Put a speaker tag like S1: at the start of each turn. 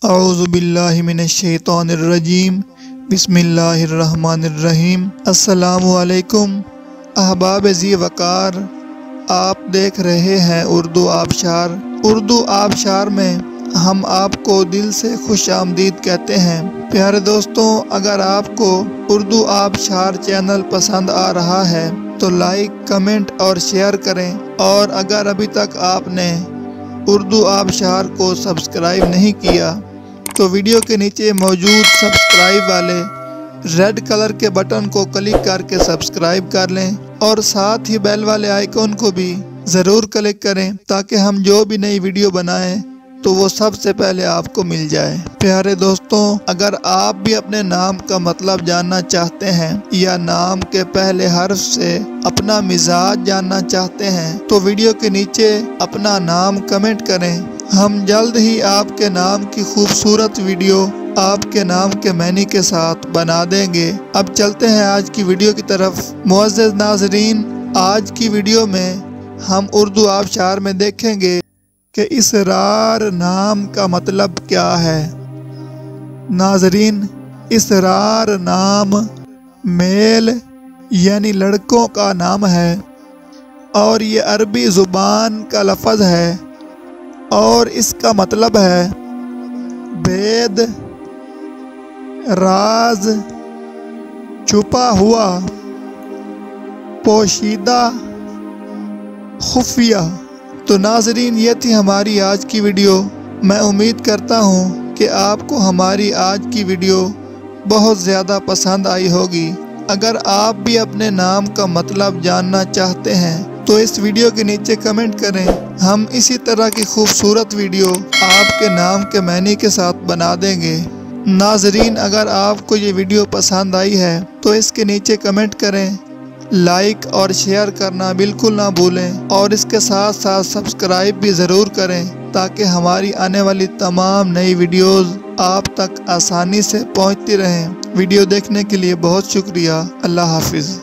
S1: اعوذ باللہ من الشیطان الرجیم بسم اللہ الرحمن الرحیم۔ السلام علیکم احباب ذی وقار، آپ دیکھ رہے ہیں اردو آبشار۔ اردو آبشار میں ہم آپ کو دل سے خوش آمدید کہتے ہیں۔ پیارے دوستوں، اگر آپ کو اردو آبشار چینل پسند آ رہا ہے تو لائک، کمنٹ اور شیئر کریں، اور اگر ابھی تک آپ نے اردو آبشار کو سبسکرائب نہیں کیا تو ویڈیو کے نیچے موجود سبسکرائب والے ریڈ کلر کے بٹن کو کلک کر کے سبسکرائب کر لیں، اور ساتھ ہی بیل والے آئیکن کو بھی ضرور کلک کریں تاکہ ہم جو بھی نئی ویڈیو بنائیں تو وہ سب سے پہلے آپ کو مل جائے۔ پیارے دوستوں، اگر آپ بھی اپنے نام کا مطلب جاننا چاہتے ہیں یا نام کے پہلے حرف سے اپنا مزاج جاننا چاہتے ہیں تو ویڈیو کے نیچے اپنا نام کمنٹ کریں۔ ہم جلد ہی آپ کے نام کی خوبصورت ویڈیو آپ کے نام کے معنی کے ساتھ بنا دیں گے۔ اب چلتے ہیں آج کی ویڈیو کی طرف۔ معزز ناظرین، آج کی ویڈیو میں ہم اردو آبشار میں دیکھیں گے کہ اسرار نام کا مطلب کیا ہے۔ ناظرین، اسرار نام میل یعنی لڑکوں کا نام ہے، اور یہ عربی زبان کا لفظ ہے، اور اس کا مطلب ہے بید، راز، چھپا ہوا، پوشیدہ، خفیہ۔ تو ناظرین، یہ تھی ہماری آج کی ویڈیو۔ میں امید کرتا ہوں کہ آپ کو ہماری آج کی ویڈیو بہت زیادہ پسند آئی ہوگی۔ اگر آپ بھی اپنے نام کا مطلب جاننا چاہتے ہیں تو اس ویڈیو کے نیچے کمنٹ کریں۔ ہم اسی طرح کی خوبصورت ویڈیو آپ کے نام کے معنی کے ساتھ بنا دیں گے۔ ناظرین، اگر آپ کو یہ ویڈیو پسند آئی ہے تو اس کے نیچے کمنٹ کریں، لائک اور شیئر کرنا بالکل نہ بھولیں، اور اس کے ساتھ ساتھ سبسکرائب بھی ضرور کریں تاکہ ہماری آنے والی تمام نئی ویڈیوز آپ تک آسانی سے پہنچتی رہیں۔ ویڈیو دیکھنے کے لیے بہت شکریہ۔ اللہ حافظ۔